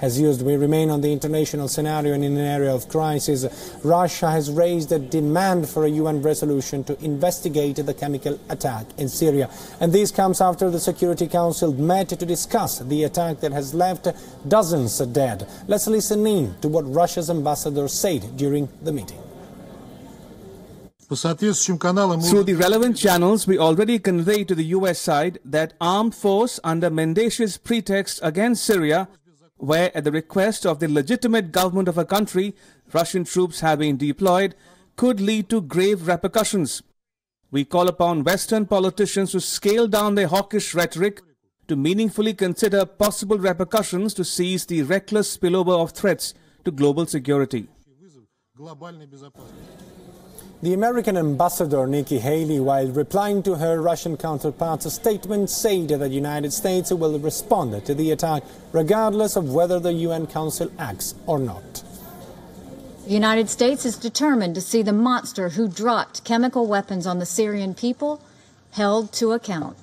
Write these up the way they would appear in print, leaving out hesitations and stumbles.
has used. We remain on the international scenario and in an area of crisis. Russia has raised a demand for a UN resolution to investigate the chemical attack in Syria. And this comes after the Security Council met to discuss the attack that has left dozens dead. Let's listen in to what Russia's ambassador said during the meeting. Through the relevant channels, we already conveyed to the US side that armed force under mendacious pretext against Syria, where at the request of the legitimate government of a country, Russian troops have been deployed, could lead to grave repercussions. We call upon Western politicians to scale down their hawkish rhetoric, to meaningfully consider possible repercussions to seize the reckless spillover of threats to global security. The American ambassador Nikki Haley, while replying to her Russian counterpart's statement, said that the United States will respond to the attack regardless of whether the UN Council acts or not. The United States is determined to see the monster who dropped chemical weapons on the Syrian people held to account.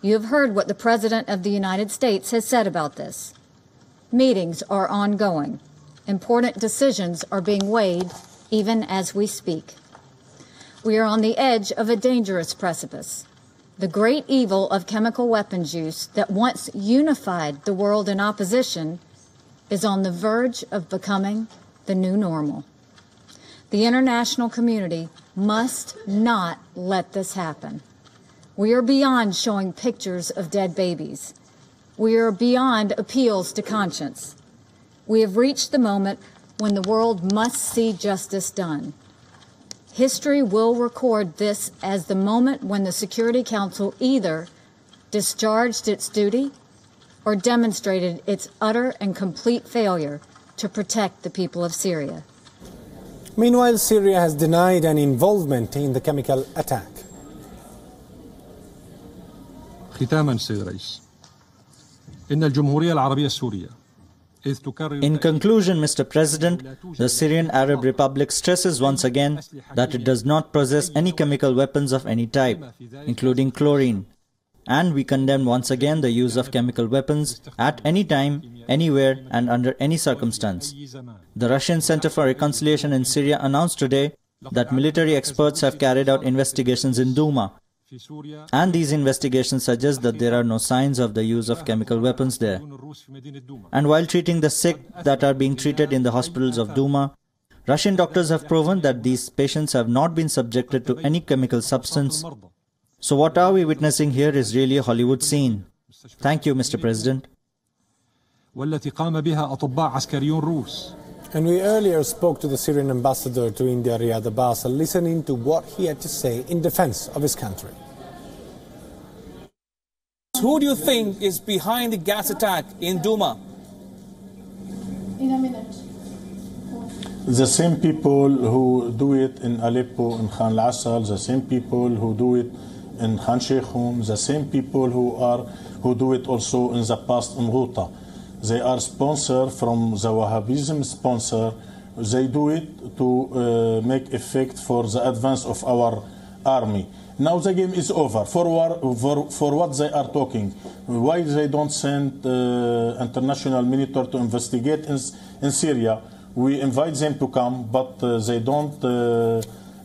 You have heard what the President of the United States has said about this. Meetings are ongoing. Important decisions are being weighed even as we speak. We are on the edge of a dangerous precipice. The great evil of chemical weapons use that once unified the world in opposition is on the verge of becoming the new normal. The international community must not let this happen. We are beyond showing pictures of dead babies. We are beyond appeals to conscience. We have reached the moment when the world must see justice done. History will record this as the moment when the Security Council either discharged its duty or demonstrated its utter and complete failure to protect the people of Syria. Meanwhile, Syria has denied any involvement in the chemical attack. ختاما سيد الرئيس إن الجمهورية العربية السورية. In conclusion, Mr. President, the Syrian Arab Republic stresses once again that it does not possess any chemical weapons of any type, including chlorine. And we condemn once again the use of chemical weapons at any time, anywhere, and under any circumstance. The Russian Center for Reconciliation in Syria announced today that military experts have carried out investigations in Duma. And these investigations suggest that there are no signs of the use of chemical weapons there. And while treating the sick that are being treated in the hospitals of Duma, Russian doctors have proven that these patients have not been subjected to any chemical substance. So what are we witnessing here is really a Hollywood scene. Thank you, Mr. President. And we earlier spoke to the Syrian ambassador to India, Riyad Abbas, listening to what he had to say in defense of his country. Who do you think is behind the gas attack in Duma? In a minute. The same people who do it in Aleppo, in Khan al-Assal, the same people who do it in Khan Sheikhum, the same people who do it also in the past in Ghouta. They are sponsored from the Wahhabism sponsor. They do it to make effect for the advance of our army. Now the game is over. For what they are talking? Why they don't send international military to investigate in Syria? We invite them to come, but they don't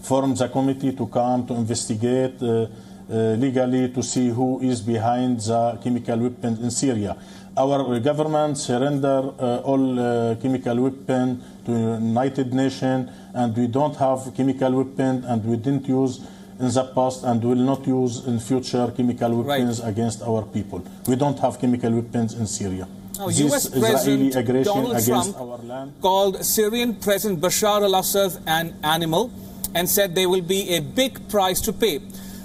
form the committee to come to investigate legally to see who is behind the chemical weapons in Syria. Our government surrender all chemical weapons to United Nations, and we don't have chemical weapons, and we didn't use in the past and will not use in future chemical weapons against our people. We don't have chemical weapons in Syria. Now, US President Donald Trump called Syrian President Bashar al-Assad an animal and said there will be a big price to pay.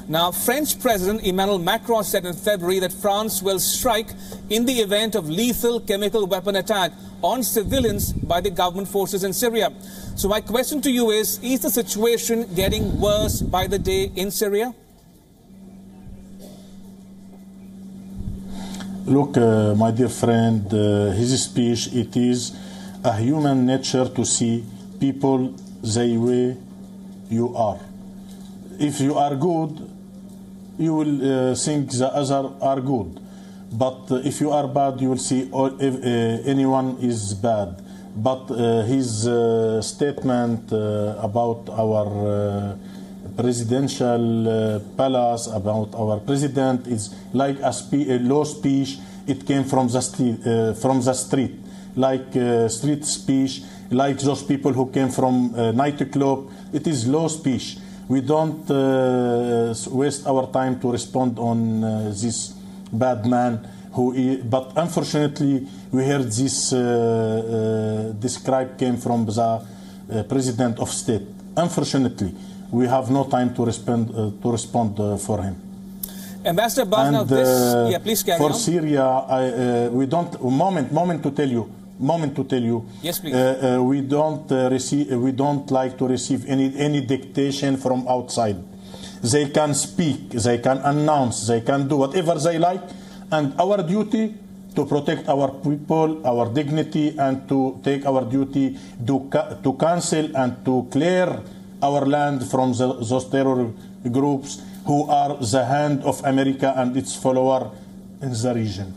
Now, French President Emmanuel Macron said in February that France will strike in the event of lethal chemical weapon attack on civilians by the government forces in Syria. So my question to you is the situation getting worse by the day in Syria? Look, my dear friend, his speech, it is a human nature to see people the way you are. If you are good, you will think the others are good. But if you are bad, you will see anyone is bad. But his statement about our presidential palace, about our president, is like a low speech. It came from the street, like street speech, like those people who came from nightclub. It is low speech. We don't waste our time to respond on this bad man. But unfortunately, we heard this describe came from the president of state. Unfortunately, we have no time to respond for him. Ambassador Abbas, now this, yeah, please carry for on. Syria, we don't. Moment to tell you. Yes, please. We don't like to receive any dictation from outside. They can speak, they can announce, they can do whatever they like, and our duty to protect our people, our dignity, and to take our duty to cancel and to clear our land from those terror groups who are the hand of America and its follower in the region.